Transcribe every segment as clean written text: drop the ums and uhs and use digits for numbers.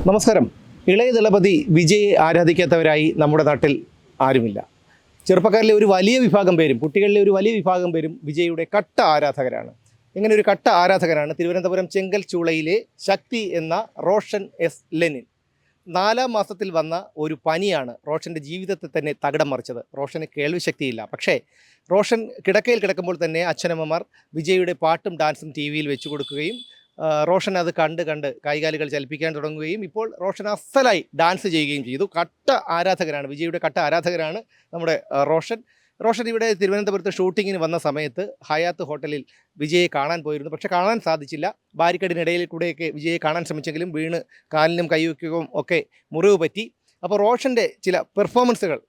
നമസ്കാരം. ഇളയ ദളപതി വിജയെ ആരാധിക്കാത്തവരായി നമ്മുടെ നാട്ടിൽ ആരുമില്ല. ചെറുപ്പക്കാരിലെ ഒരു വലിയ വിഭാഗം പേരും കുട്ടികളിലെ ഒരു വലിയ വിഭാഗം പേരും വിജയുടെ കട്ട ആരാധകരാണ്. ഇങ്ങനെ ഒരു കട്ട ആരാധകരാണ് തിരുവനന്തപുരം ചെങ്കൽച്ചൂളയിലെ ശക്തി എന്ന റോഷൻ എസ് ലെനിൻ. 4-ാം മാസത്തിൽ വന്ന ഒരു പനിയാണ് റോഷൻ്റെ ജീവിതത്തെ തന്നെ തകിടം മറിച്ചത്. റോഷന് കേൾവിശക്തിയില്ല. പക്ഷേ റോഷൻ കിടക്കയിൽ കിടക്കുമ്പോൾ തന്നെ അച്ഛനമ്മമാർ വിജയുടെ പാട്ടും ഡാൻസും ടി വിയിൽ വെച്ചു കൊടുക്കുകയും റോഷൻ അത് കണ്ട് കൈകാലുകൾ ചലിപ്പിക്കാൻ തുടങ്ങുകയും ഇപ്പോൾ റോഷൻ അസലായി ഡാൻസ് ചെയ്യുകയും ചെയ്തു. കട്ട ആരാധകരാണ്, വിജയുടെ കട്ട ആരാധകരാണ് നമ്മുടെ റോഷൻ ഇവിടെ തിരുവനന്തപുരത്ത് ഷൂട്ടിങ്ങിന് വന്ന സമയത്ത് ഹയാത്ത് ഹോട്ടലിൽ വിജയെ കാണാൻ പോയിരുന്നു. പക്ഷെ കാണാൻ സാധിച്ചില്ല. ബാരിക്കേഡിനിടയിൽ കൂടെയൊക്കെ വിജയെ കാണാൻ ശ്രമിച്ചെങ്കിലും വീണ് കാലിനും കൈവയ്ക്കും ഒക്കെ മുറിവ് പറ്റി. അപ്പോൾ റോഷൻ്റെ ചില പെർഫോമൻസുകൾ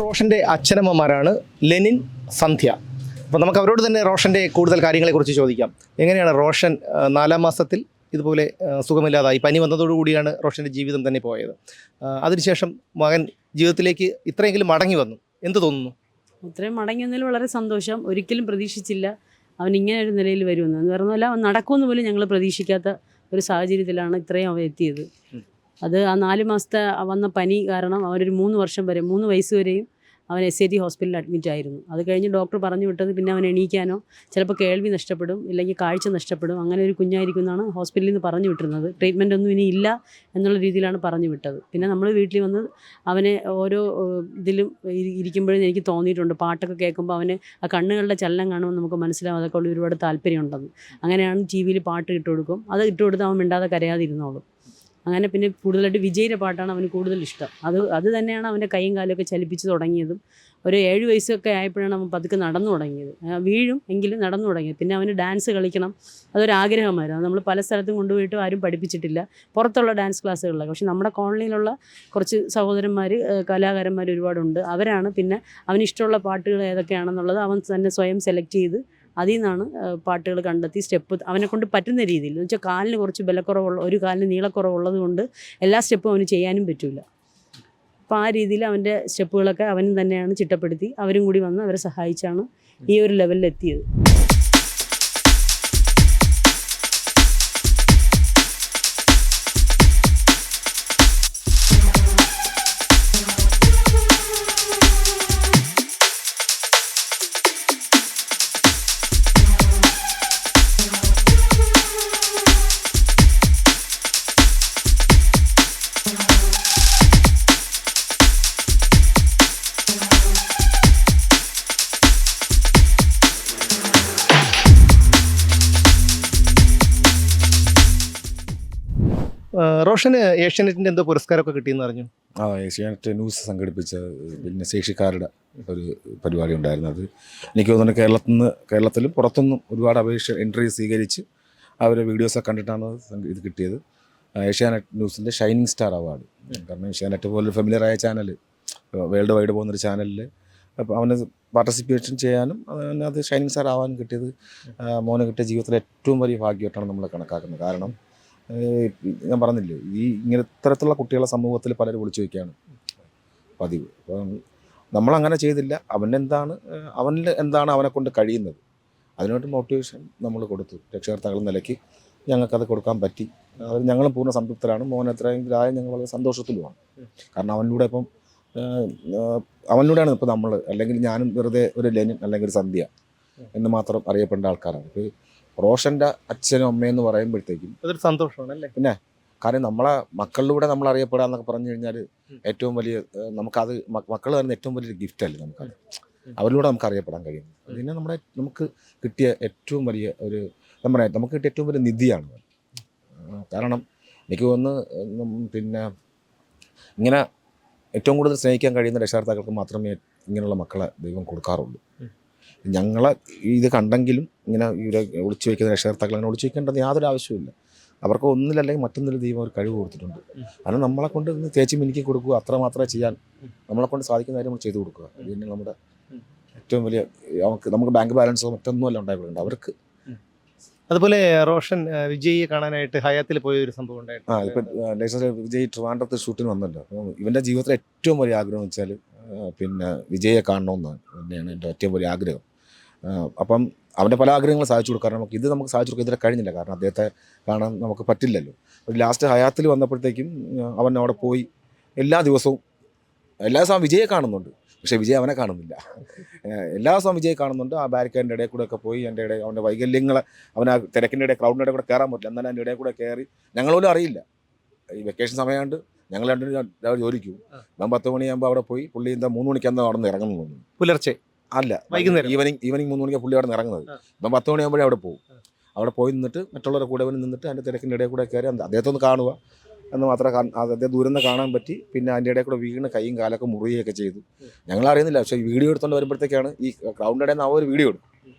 റോഷൻ്റെ അച്ഛനമ്മമാരാണ് ലെനിൻ, സന്ധ്യ. അപ്പോൾ നമുക്ക് അവരോട് തന്നെ റോഷൻ്റെ കൂടുതൽ കാര്യങ്ങളെക്കുറിച്ച് ചോദിക്കാം. എങ്ങനെയാണ് റോഷൻ 4-ാം മാസത്തിൽ ഇതുപോലെ സുഖമില്ലാതായി, പനി വന്നതോടുകൂടിയാണ് റോഷൻ്റെ ജീവിതം തന്നെ പോയത്. അതിനുശേഷം മകൻ ജീവിതത്തിലേക്ക് ഇത്രയെങ്കിലും മടങ്ങി വന്നു. എന്ത് തോന്നുന്നു? ഇത്രയും മടങ്ങി വന്നതിൽ വളരെ സന്തോഷം. ഒരിക്കലും പ്രതീക്ഷിച്ചില്ല അവൻ ഇങ്ങനെ ഒരു നിലയിൽ വരുമെന്ന്. എന്ന് പറഞ്ഞാൽ അവൻ നടക്കുമെന്ന് പോലും ഞങ്ങൾ പ്രതീക്ഷിക്കാത്ത ഒരു സാഹചര്യത്തിലാണ് ഇത്രയും അവൻ എത്തിയത്. അത് ആ 4 മാസത്തെ വന്ന പനി കാരണം അവനൊരു 3 വയസ്സ് വരെയും അവൻ SAT ഹോസ്പിറ്റലിൽ അഡ്മിറ്റ് ആയിരുന്നു. അത് കഴിഞ്ഞ് ഡോക്ടർ പറഞ്ഞു വിട്ടത് പിന്നെ അവൻ എണീക്കാനോ ചിലപ്പോൾ കേൾവി നഷ്ടപ്പെടും, ഇല്ലെങ്കിൽ കാഴ്ച നഷ്ടപ്പെടും, അങ്ങനെ ഒരു കുഞ്ഞായിരിക്കും എന്നാണ് ഹോസ്പിറ്റലിൽ നിന്ന് പറഞ്ഞു വിട്ടിരുന്നത്. ട്രീറ്റ്മെൻ്റ് ഒന്നും ഇനി ഇല്ല എന്നുള്ള രീതിയിലാണ് പറഞ്ഞു വിട്ടത്. പിന്നെ നമ്മൾ വീട്ടിൽ വന്ന് അവനെ ഓരോ ഇതിലും ഇരിക്കുമ്പോഴും എനിക്ക് തോന്നിയിട്ടുണ്ട്, പാട്ടൊക്കെ കേൾക്കുമ്പോൾ അവന് ആ കണ്ണുകളുടെ ചലനം കാണുമ്പോൾ നമുക്ക് മനസ്സിലാവും അതൊക്കെ ഉള്ള ഒരുപാട് താല്പര്യമുണ്ടെന്ന്. അങ്ങനെയാണ് TV പാട്ട് ഇട്ട് കൊടുക്കും. അത് ഇട്ട് കൊടുത്ത് അവൻ മിണ്ടാതെ കരയാതിരുന്നോളും. അങ്ങനെ പിന്നെ കൂടുതലായിട്ട് വിജയുടെ പാട്ടാണ് അവന് കൂടുതൽ ഇഷ്ടം. അത് തന്നെയാണ് അവൻ്റെ കൈയും കാലൊക്കെ ചലിപ്പിച്ച് തുടങ്ങിയതും. ഒരു 7 വയസ്സൊക്കെ ആയപ്പോഴാണ് അവൻ പതുക്കെ നടന്നു തുടങ്ങിയത്. വീഴും എങ്കിലും നടന്നു തുടങ്ങിയത്. പിന്നെ അവന് ഡാൻസ് കളിക്കണം, അതൊരാഗ്രഹമായിരുന്നു. നമ്മൾ പല സ്ഥലത്തും കൊണ്ടുപോയിട്ടും ആരും പഠിപ്പിച്ചിട്ടില്ല, പുറത്തുള്ള ഡാൻസ് ക്ലാസ്സുകളിലൊക്കെ. പക്ഷെ നമ്മുടെ കോളനിയിലുള്ള കുറച്ച് സഹോദരന്മാർ, കലാകാരന്മാർ ഒരുപാടുണ്ട്. അവരാണ് പിന്നെ അവനിഷ്ടമുള്ള പാട്ടുകൾ ഏതൊക്കെയാണെന്നുള്ളത് അവൻ തന്നെ സ്വയം സെലക്ട് ചെയ്ത് അതിൽ നിന്നാണ് പാട്ടുകൾ കണ്ടെത്തി സ്റ്റെപ്പ് അവനെ കൊണ്ട് പറ്റുന്ന രീതിയിൽ. എന്ന് വെച്ചാൽ കാലിന് കുറച്ച് ബലക്കുറവുള്ള, ഒരു കാലിന് നീളക്കുറവുള്ളത് കൊണ്ട് എല്ലാ സ്റ്റെപ്പും അവന് ചെയ്യാനും പറ്റില്ല. അപ്പോൾ ആ രീതിയിൽ അവൻ്റെ സ്റ്റെപ്പുകളൊക്കെ അവൻ തന്നെയാണ് ചിട്ടപ്പെടുത്തി അവരും കൂടി വന്ന് അവരെ സഹായിച്ചാണ് ഈ ഒരു ലെവലിലെത്തിയത്. റോഷന് ഏഷ്യാനെറ്റിൻ്റെ എന്തോ പുരസ്കാരമൊക്കെ കിട്ടിയെന്ന് അറിഞ്ഞു. ഏഷ്യാനെറ്റ് ന്യൂസ് സംഘടിപ്പിച്ച ഭിന്നശേഷിക്കാരുടെ ഒരു പരിപാടി ഉണ്ടായിരുന്നു. അത് എനിക്ക് തോന്നുന്നു കേരളത്തിലും പുറത്തുനിന്നും ഒരുപാട് എൻട്രി സ്വീകരിച്ച് അവരെ വീഡിയോസൊക്കെ കണ്ടിട്ടാണ് ഇത് കിട്ടിയത്. ഏഷ്യാനെറ്റ് ന്യൂസിൻ്റെ ഷൈനിങ് സ്റ്റാർ അവാർഡ്. കാരണം ഏഷ്യാനെറ്റ് പോലെ ഫെമിലിയറായ ചാനൽ, വേൾഡ് വൈഡ് പോകുന്നൊരു ചാനലിൽ അപ്പോൾ അവന് പാർട്ടിസിപ്പേഷൻ ചെയ്യാനും അതിനകത്ത് ഷൈനിങ് സ്റ്റാർ ആവാനും കിട്ടിയത് മോന് കിട്ടിയ ജീവിതത്തിലെ ഏറ്റവും വലിയ ഭാഗ്യമായിട്ടാണ് നമ്മൾ കണക്കാക്കുന്നത്. കാരണം ഞാൻ പറഞ്ഞില്ലേ, ഈ ഇങ്ങനെ ഇത്തരത്തിലുള്ള കുട്ടികളെ സമൂഹത്തിൽ പലരും വിളിച്ചു വയ്ക്കുകയാണ് പതിവ്. അപ്പം നമ്മളങ്ങനെ ചെയ്തില്ല. അവനിൽ എന്താണ് അവനെ കൊണ്ട് കഴിയുന്നത്, അതിനോട്ട് മോട്ടിവേഷൻ നമ്മൾ കൊടുത്തു. രക്ഷകർത്താക്കൾ നിലയ്ക്ക് ഞങ്ങൾക്കത് കൊടുക്കാൻ പറ്റി. അത് ഞങ്ങളും പൂർണ്ണ സംതൃപ്തരാണ്. മോൻ എത്രയെങ്കിലായ ഞങ്ങൾ വളരെ സന്തോഷത്തിലുമാണ്. കാരണം അവനിലൂടെയാണ് ഇപ്പോൾ നമ്മൾ, അല്ലെങ്കിൽ ഞാനും വെറുതെ ഒരു ലെനിൻ അല്ലെങ്കിൽ ഒരു സന്ധ്യ എന്ന് മാത്രം അറിയപ്പെടേണ്ട ആൾക്കാരാണ്. ഇപ്പോൾ റോഷൻ്റെ അച്ഛനും അമ്മയെന്ന് പറയുമ്പോഴത്തേക്കും അതൊരു സന്തോഷമാണ് അല്ലേ? പിന്നെ കാര്യം നമ്മളെ മക്കളിലൂടെ നമ്മൾ അറിയപ്പെടാന്നൊക്കെ പറഞ്ഞു കഴിഞ്ഞാൽ ഏറ്റവും വലിയ നമുക്കത് മക്കൾ തരുന്ന ഏറ്റവും വലിയൊരു ഗിഫ്റ്റല്ലേ നമുക്കത്. അവരിലൂടെ നമുക്ക് അറിയപ്പെടാൻ കഴിയും. അതിനെ നമുക്ക് കിട്ടിയ ഏറ്റവും വലിയ ഒരു നമുക്ക് കിട്ടിയ ഏറ്റവും വലിയ നിധിയാണ്. കാരണം എനിക്ക് തോന്നുന്നു പിന്നെ ഇങ്ങനെ ഏറ്റവും കൂടുതൽ സ്നേഹിക്കാൻ കഴിയുന്ന രക്ഷകർത്താക്കൾക്ക് മാത്രമേ ഇങ്ങനെയുള്ള മക്കളെ ദൈവം കൊടുക്കാറുള്ളൂ. ഞങ്ങളെ ഇത് കണ്ടെങ്കിലും ഇങ്ങനെ ഇവരെ ഒളിച്ചു വയ്ക്കുന്ന രക്ഷകർത്താക്കൾ അങ്ങനെ ഒളിച്ചു വയ്ക്കേണ്ടത് യാതൊരു ആവശ്യമില്ല. അവർക്ക് ഒന്നിലല്ലെങ്കിൽ മറ്റൊന്നിൽ ദൈവം ഒരു കഴിവ് കൊടുത്തിട്ടുണ്ട്. കാരണം നമ്മളെ കൊണ്ട് ഇന്ന് തേച്ച് മിനുക്കി കൊടുക്കുക, അത്ര മാത്രമേ ചെയ്യാൻ നമ്മളെ കൊണ്ട് സാധിക്കുന്ന കാര്യം നമ്മൾ ചെയ്തു കൊടുക്കുക. അത് തന്നെ നമ്മുടെ ഏറ്റവും വലിയ നമുക്ക് ബാങ്ക് ബാലൻസോ മറ്റൊന്നുമല്ല ഉണ്ടായിട്ടുണ്ട് അവർക്ക്. അതുപോലെ റോഷൻ വിജയിയെ കാണാനായിട്ട് ഹയാത്തിൽ പോയ ഒരു സംഭവം ഉണ്ടായിരുന്നു. ഇപ്പം വിജയ് ട്രിവാൻഡ്രത്ത് ഷൂട്ടിന് വന്നല്ലോ. അപ്പം ഇവൻ്റെ ജീവിതത്തിലെ ഏറ്റവും വലിയ ആഗ്രഹം എന്ന് വെച്ചാൽ പിന്നെ വിജയെ കാണണമെന്നാണ് തന്നെയാണ് എൻ്റെ ഏറ്റവും വലിയ ആഗ്രഹം. അപ്പം അവൻ്റെ പല ആഗ്രഹങ്ങളും സാധിച്ചു കൊടുക്കാം. നമുക്ക് സാധിച്ചു കൊടുക്കാൻ ഇതുവരെ കഴിഞ്ഞില്ല. കാരണം അദ്ദേഹത്തെ കാണാൻ നമുക്ക് പറ്റില്ലല്ലോ. ലാസ്റ്റ് ഹയാത്തിൽ വന്നപ്പോഴത്തേക്കും അവൻ അവിടെ പോയി എല്ലാ ദിവസവും വിജയെ കാണുന്നുണ്ട്. പക്ഷേ വിജയ് അവനെ കാണുന്നില്ല. എല്ലാ ദിവസവും വിജയ് കാണുന്നുണ്ട്. ആ ബാരിക്കേഡിൻ്റെ ഇടയിൽ കൂടെ ഒക്കെ പോയി അവൻ്റെ വൈകല്യങ്ങളെ ആ തിരക്കിൻ്റെ ഇടയിൽ ക്രൗഡിൻ്റെ ഇടയിൽ കൂടെ കയറാൻ പറ്റില്ല. എന്നാലും അതിൻ്റെ ഇടയിൽ കൂടെ കയറി ഞങ്ങളോലും അറിയില്ല. ഈ വെക്കേഷൻ സമയമാണ്ട് ഞങ്ങൾ രണ്ടും ജോലിക്ക് പോകും. ഞാൻ 10 മണിയാകുമ്പോൾ അവിടെ പോയി പുള്ളി 3 മണിക്കാണ് അവിടെ നിന്ന് ഇറങ്ങുന്നു. പുലർച്ചെ അല്ല, വൈകുന്നേരം ഈവനിങ് 3 മണിക്കാണ് പുള്ളി അവിടെ നിന്ന് ഇറങ്ങുന്നത്. ഇപ്പം 10 മണിയാകുമ്പോഴേ അവിടെ പോകും. അവിടെ പോയി നിന്നിട്ട് മറ്റുള്ളവരുടെ കൂടെ നിന്നിട്ട് അതിൻ്റെ തിരക്കിൻ്റെ ഇടയിൽ കൂടെ കയറി അദ്ദേഹത്തെ ഒന്ന് കാണുക എന്ന് മാത്രമേ അദ്ദേഹം ദൂരം നിന്ന് കാണാൻ പറ്റി. പിന്നെ അതിൻ്റെ ഇടയിൽ കൂടെ വീണ് കൈയും കാലൊക്കെ മുറിയുകയൊക്കെ ചെയ്തു. ഞങ്ങൾ അറിയുന്നില്ല. പക്ഷേ വീഡിയോ എടുത്തുകൊണ്ട് വരുമ്പോഴത്തേക്കാണ് ഈ ക്രൗഡിൻ്റെ ഇടയിൽ നിന്ന് ആ ഒരു വീഡിയോ എടുക്കും.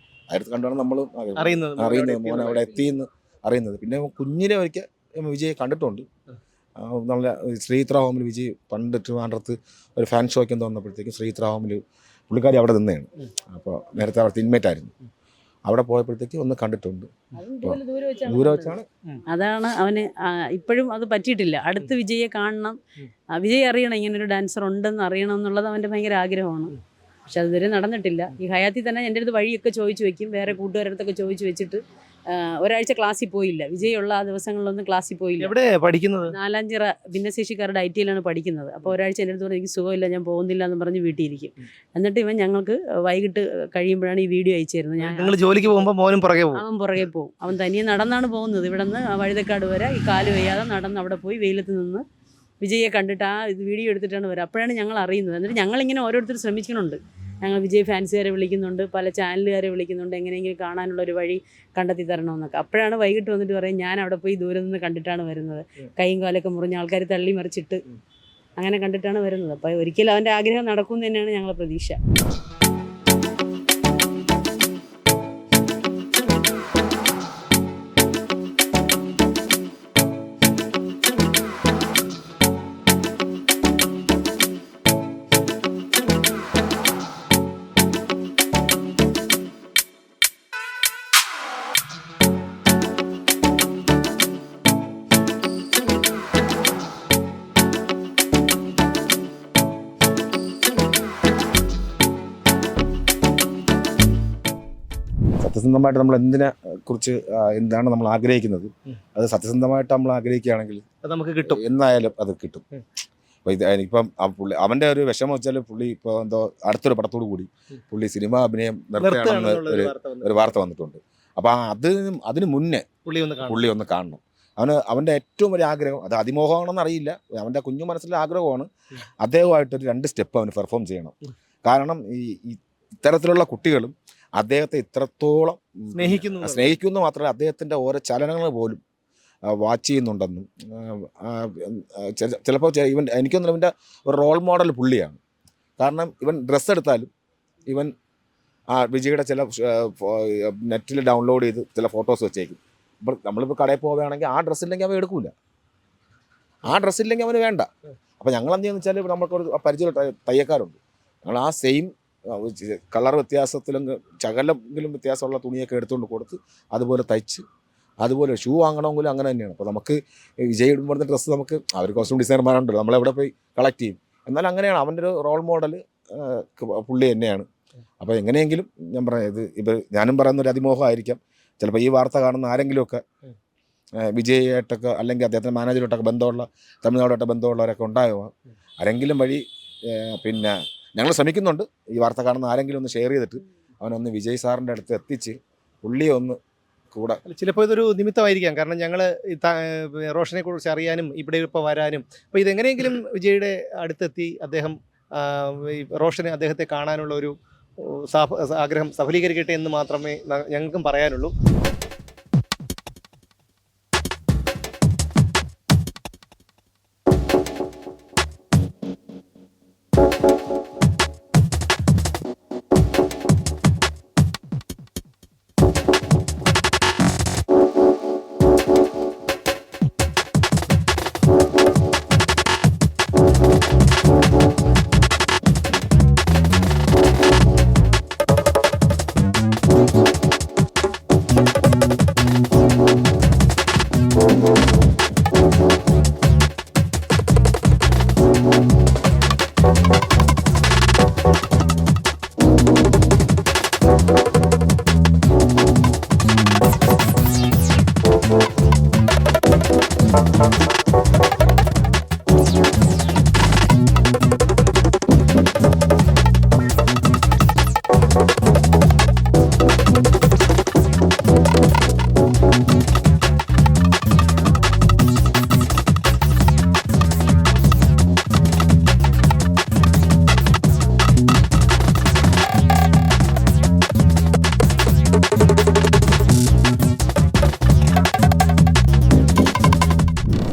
അതിനകത്ത് കണ്ടാണ് നമ്മൾ അറിയുന്നത് മോൻ അവിടെ എത്തിയെന്ന് അറിയുന്നത്. പിന്നെ കുഞ്ഞിനെ ഒരിക്കൽ വിജയ് കണ്ടിട്ടുണ്ട്. നല്ല ശ്രീത്ര ഹോമിൽ വിജയ് പണ്ട് ട്രിവാൻഡ്രത്ത് ഒരു ഫാൻ ഷോയ്ക്ക് എന്ന് വന്നപ്പോഴത്തേക്കും ശ്രീത്ര ഹോമിൽ പുള്ളിക്കാരി അവിടെ നിന്നതാണ്. അപ്പോൾ നേരത്തെ അവിടുത്തെ ഇൻമേറ്റ് ആയിരുന്നു. അവിടെ പോയപ്പോഴത്തേക്ക് ഒന്ന് കണ്ടിട്ടുണ്ട്. ദൂരെ വെച്ചാണ്. അതാണ് അവന് ഇപ്പോഴും അത് പറ്റിയിട്ടില്ല. അടുത്ത് വിജയെ കാണണം, വിജയ് അറിയണം ഇങ്ങനൊരു ഡാൻസർ ഉണ്ടെന്ന് അറിയണം എന്നുള്ളത് അവൻ്റെ ഭയങ്കര ആഗ്രഹമാണ്. പക്ഷെ അതുവരെ നടന്നിട്ടില്ല. ഈ ഹയാത്തിൽ തന്നെ എൻ്റെ അടുത്ത് വഴിയൊക്കെ ചോദിച്ചു വെക്കും. വേറെ കൂട്ടുകാരടുത്തൊക്കെ ചോദിച്ചു വെച്ചിട്ട് ഒരാഴ്ച ക്ലാസ്സിൽ പോയില്ല. വിജയുള്ള ആ ദിവസങ്ങളിലൊന്നും ക്ലാസ്സിൽ പോയില്ല. എവിടെ പഠിക്കുന്നത്? നാലാഞ്ചിറ ഭിന്നശേഷിക്കാരുടെ ITയിലാണ് പഠിക്കുന്നത്. അപ്പോൾ ഒരാഴ്ച എൻ്റെ അടുത്ത് പറഞ്ഞു എനിക്ക് സുഖമില്ല, ഞാൻ പോകുന്നില്ല എന്ന് പറഞ്ഞ് വീട്ടിലിരിക്കും. എന്നിട്ട് ഇവൻ ഞങ്ങൾക്ക് വൈകിട്ട് കഴിയുമ്പോഴാണ് ഈ വീഡിയോ അയച്ചു തരുന്നത്. ഞങ്ങൾ ജോലിക്ക് പോകുമ്പോൾ മോനും പുറകെ പോകും. അവൻ പുറകെ പോകും. അവൻ തനിയെ നടന്നാണ് പോകുന്നത്. ഇവിടെ നിന്ന് വഴുതക്കാട് വരെ ഈ കാല് വയ്യാതെ നടന്ന് അവിടെ പോയി വെയിലത്ത് നിന്ന് വിജയെ കണ്ടിട്ട് ആ വീഡിയോ എടുത്തിട്ടാണ് വരിക. അപ്പോഴാണ് ഞങ്ങൾ അറിയുന്നത്. എന്നിട്ട് ഞങ്ങളിങ്ങനെ ഓരോരുത്തർ ശ്രമിക്കുന്നുണ്ട്. ഞങ്ങൾ വിജയ് ഫാൻസുകാരെ വിളിക്കുന്നുണ്ട്, പല ചാനലുകാരെ വിളിക്കുന്നുണ്ട്, എങ്ങനെയെങ്കിലും കാണാനുള്ളൊരു വഴി കണ്ടെത്തി തരണമെന്നൊക്കെ. അപ്പോഴാണ് വൈകിട്ട് വന്നിട്ട് പറയും ഞാൻ അവിടെ പോയി ദൂരെ നിന്ന് കണ്ടിട്ടാണ് വരുന്നത്. കൈയും കാലൊക്കെ മുറിഞ്ഞ ആൾക്കാർ തള്ളി മറിച്ചിട്ട് അങ്ങനെ കണ്ടിട്ടാണ് വരുന്നത്. അപ്പോൾ ഒരിക്കലും അവൻ്റെ ആഗ്രഹം നടക്കും തന്നെയാണ് ഞങ്ങളുടെ പ്രതീക്ഷ. സത്യസന്ധമായിട്ട് നമ്മൾ എന്താണ് നമ്മൾ ആഗ്രഹിക്കുന്നത് അത് സത്യസന്ധമായിട്ട് നമ്മൾ ആഗ്രഹിക്കുകയാണെങ്കിൽ നമുക്ക് കിട്ടും. എന്നായാലും അത് കിട്ടും. അപ്പോൾ ഇപ്പം അവൻ്റെ ഒരു വിഷമം വെച്ചാൽ പുള്ളി ഇപ്പോൾ എന്തോ അടുത്തൊരു പടത്തോടു കൂടി പുള്ളി സിനിമ അഭിനയം നിർത്തുകയാണെന്ന് ഒരു വാർത്ത വന്നിട്ടുണ്ട്. അപ്പോൾ അതിന് മുന്നേ പുള്ളി ഒന്ന് കാണണം. അവൻ്റെ ഏറ്റവും വലിയ ആഗ്രഹം, അത് അതിമോഹമാണെന്ന് അറിയില്ല, അവൻ്റെ കുഞ്ഞു മനസ്സിലെ ആഗ്രഹമാണ് അദ്ദേഹമായിട്ടൊരു 2 സ്റ്റെപ്പ് അവന് പെർഫോം ചെയ്യണം. കാരണം ഈ ഇത്തരത്തിലുള്ള കുട്ടികളും അദ്ദേഹത്തെ ഇത്രത്തോളം സ്നേഹിക്കുന്നു മാത്രമല്ല അദ്ദേഹത്തിൻ്റെ ഓരോ ചലനങ്ങൾ പോലും വാച്ച് ചെയ്യുന്നുണ്ടെന്നും ചിലപ്പോൾ എനിക്കൊന്നും ഇവൻ്റെ ഒരു റോൾ മോഡൽ പുള്ളിയാണ്. കാരണം ഇവൻ ഡ്രസ്സ് എടുത്താലും ഇവൻ വിജയുടെ ചില നെറ്റിൽ ഡൗൺലോഡ് ചെയ്ത് ചില ഫോട്ടോസ് വെച്ചേക്കും. ഇപ്പോൾ നമ്മളിപ്പോൾ കടയിൽ പോവുകയാണെങ്കിൽ ആ ഡ്രസ്സില്ലെങ്കിൽ അവൻ എടുക്കില്ല, ആ ഡ്രസ്സില്ലെങ്കിൽ അവന് വേണ്ട. അപ്പോൾ ഞങ്ങൾ എന്ത് ചെയ്യുന്നത് വെച്ചാൽ നമുക്കൊരു പരിചയം തയ്യക്കാരുണ്ട്. ഞങ്ങൾ ആ സെയിം കളർ വ്യത്യാസത്തിലും ശകലെങ്കിലും വ്യത്യാസമുള്ള തുണിയൊക്കെ എടുത്തുകൊണ്ട് കൊടുത്ത് അതുപോലെ തയ്ച്ച് അതുപോലെ ഷൂ വാങ്ങണമെങ്കിലും അങ്ങനെ തന്നെയാണ്. അപ്പോൾ നമുക്ക് വിജയ് ഇടുമ്പോൾ ഡ്രസ്സ് നമുക്ക് അവർ കോസ്റ്റ്യൂം ഡിസൈനർമാരുണ്ടല്ലോ, നമ്മളെവിടെ പോയി കളക്ട് ചെയ്യും. എന്നാൽ അങ്ങനെയാണ് അവൻ്റെ ഒരു റോൾ മോഡൽ പുള്ളി തന്നെയാണ്. അപ്പോൾ എങ്ങനെയെങ്കിലും ഞാൻ പറയുന്നത് ഞാനും പറയുന്നൊരു അതിമോഹമായിരിക്കാം ചിലപ്പോൾ ഈ വാർത്ത കാണുന്ന ആരെങ്കിലുമൊക്കെ വിജയായിട്ടൊക്കെ അല്ലെങ്കിൽ അദ്ദേഹത്തിൻ്റെ മാനേജറുമായിട്ടൊക്കെ ബന്ധമുള്ള തമിഴ്നാടുമായിട്ട് ബന്ധമുള്ളവരൊക്കെ ഉണ്ടായോ ആരെങ്കിലും വഴി പിന്നെ ഞങ്ങൾ ശ്രമിക്കുന്നുണ്ട്. ഈ വാർത്ത കാണുന്ന ആരെങ്കിലും ഒന്ന് ഷെയർ ചെയ്തിട്ട് അവനൊന്ന് വിജയ് സാറിൻ്റെ അടുത്ത് എത്തിച്ച് പുള്ളിയെ ഒന്ന് കൂടെ. ചിലപ്പോൾ ഇതൊരു നിമിത്തമായിരിക്കാം. കാരണം ഞങ്ങൾ റോഷനെ കുറിച്ച് അറിയാനും ഇവിടെ ഇപ്പോൾ വരാനും, അപ്പോൾ ഇതെങ്ങനെയെങ്കിലും വിജയുടെ അടുത്തെത്തി അദ്ദേഹം റോഷന് അദ്ദേഹത്തെ കാണാനുള്ള ഒരു ആഗ്രഹം സഫലീകരിക്കട്ടെ എന്ന് മാത്രമേ ഞങ്ങൾക്കും പറയാനുള്ളൂ.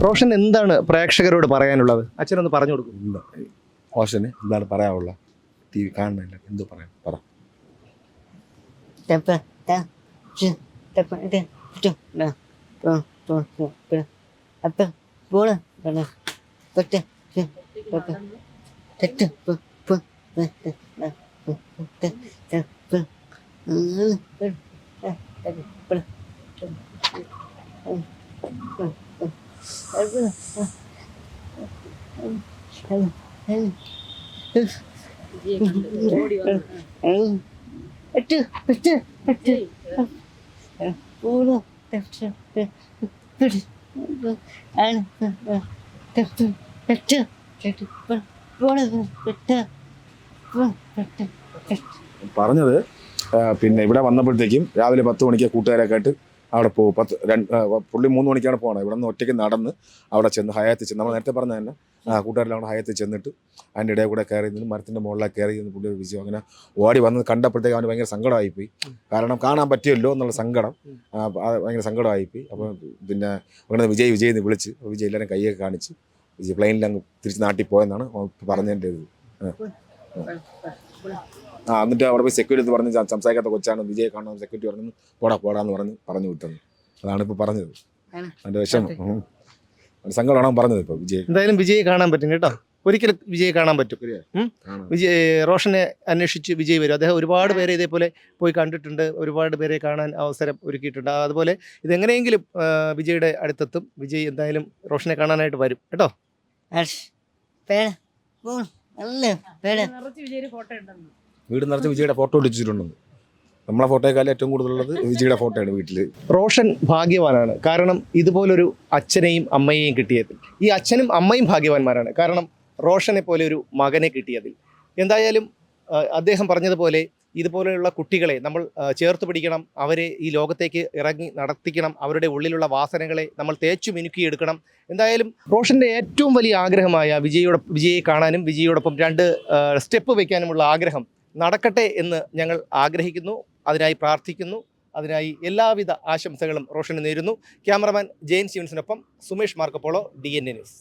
റോഷൻ എന്താണ് പ്രേക്ഷകരോട് പറയാനുള്ളത്? അച്ഛനൊന്ന് പറഞ്ഞു കൊടുക്കും. റോഷന് എന്താണ് പറയാനുള്ള ടി വി കാണുന്നില്ല, എന്തോ പറയാം പറ. പറഞ്ഞത് പിന്നെ ഇവിടെ വന്നപ്പോഴത്തേക്കും രാവിലെ 10 മണിക്ക് കൂട്ടുകാരൊക്കെ ആയിട്ട് അവിടെ പോകും. പുള്ളി 3 മണിക്കാണ് പോകണത്. ഇവിടെ നിന്ന് ഒറ്റയ്ക്ക് നടന്ന് അവിടെ ചെന്ന് ഹയാത്തിൽ ചെന്ന്, നമ്മൾ നേരത്തെ പറഞ്ഞ തന്നെ കൂട്ടുകാരെല്ലാം അവിടെ ഹയാത്തിൽ ചെന്നിട്ട് അതിൻ്റെ ഇടയിൽ കൂടെ കയറി നിന്ന് മരത്തിൻ്റെ മുകളിലേക്ക് കയറി നിന്ന് പുള്ളി വിജയം അങ്ങനെ ഓടി വന്ന് കണ്ടപ്പോഴത്തേക്ക് അവന് ഭയങ്കര സങ്കടമായിപ്പോയി. കാരണം കാണാൻ പറ്റിയല്ലോ എന്നുള്ള സങ്കടം, ഭയങ്കര സങ്കടമായിപ്പോയി. അപ്പോൾ പിന്നെ അങ്ങനെ വിജയ് എന്ന് വിളിച്ച് വിജയ് എല്ലാവരും കൈയൊക്കെ കാണിച്ച് വിജയ് പ്ലെയിനിൽ അങ്ങ് തിരിച്ച് നാട്ടിൽ പോയെന്നാണ് പറഞ്ഞതിൻ്റെ ഇത്. എന്നിട്ട് അവിടെ പോയി സെക്യൂരിറ്റി പറഞ്ഞ് സംസാരിക്കാത്ത കൊച്ചാണ് വിജയ് കാണാൻ സെക്യൂരിറ്റി പറഞ്ഞു പോടാന്ന് പറഞ്ഞു വിട്ടത്. അതാണ് ഇപ്പോൾ പറഞ്ഞത്. അതിൻ്റെ വിഷമം സങ്കടമാണ് പറഞ്ഞത്. ഇപ്പോൾ വിജയ് എന്തായാലും വിജയ് കാണാൻ പറ്റും കേട്ടോ, ഒരിക്കലും വിജയ് കാണാൻ പറ്റും. വിജയ് റോഷനെ അന്വേഷിച്ച് വിജയ് വരും. അദ്ദേഹം ഒരുപാട് പേരെ ഇതേപോലെ പോയി കണ്ടിട്ടുണ്ട്, ഒരുപാട് പേരെ കാണാൻ അവസരം ഒരുക്കിയിട്ടുണ്ട്. അതുപോലെ ഇതെങ്ങനെയെങ്കിലും വിജയുടെ അടുത്തെത്തും. വിജയ് എന്തായാലും റോഷനെ കാണാനായിട്ട് വരും കേട്ടോ. വീട് നിറച്ച് വിജയുടെ ഫോട്ടോ ഒട്ടിച്ചിട്ടുണ്ടെന്ന്. നമ്മളെ ഫോട്ടോയെക്കാളും ഏറ്റവും കൂടുതലുള്ളത് വിജയുടെ ഫോട്ടോയാണ് വീട്ടിൽ. റോഷൻ ഭാഗ്യവാനാണ്, കാരണം ഇതുപോലൊരു അച്ഛനെയും അമ്മയെയും കിട്ടിയതിൽ. ഈ അച്ഛനും അമ്മയും ഭാഗ്യവാന്മാരാണ്, കാരണം റോഷനെ പോലെ ഒരു മകനെ കിട്ടിയതിൽ. എന്തായാലും അദ്ദേഹം പറഞ്ഞതുപോലെ ഇതുപോലെയുള്ള കുട്ടികളെ നമ്മൾ ചേർത്ത് പിടിക്കണം, അവരെ ഈ ലോകത്തേക്ക് ഇറങ്ങി നടത്തിക്കണം, അവരുടെ ഉള്ളിലുള്ള വാസനകളെ നമ്മൾ തേച്ചു മിനുക്കിയെടുക്കണം. എന്തായാലും റോഷൻ്റെ ഏറ്റവും വലിയ ആഗ്രഹമായ വിജയെ കാണാനും വിജയോടൊപ്പം 2 സ്റ്റെപ്പ് വയ്ക്കാനുമുള്ള ആഗ്രഹം നടക്കട്ടെ എന്ന് ഞങ്ങൾ ആഗ്രഹിക്കുന്നു. അതിനായി പ്രാർത്ഥിക്കുന്നു. അതിനായി എല്ലാവിധ ആശംസകളും റോഷന് നേരുന്നു. ക്യാമറമാൻ ജെയിൻ സ്റ്റീവൻസിനൊപ്പം സുമേഷ് മാർക്കപ്പോളോ, DNA ന്യൂസ്.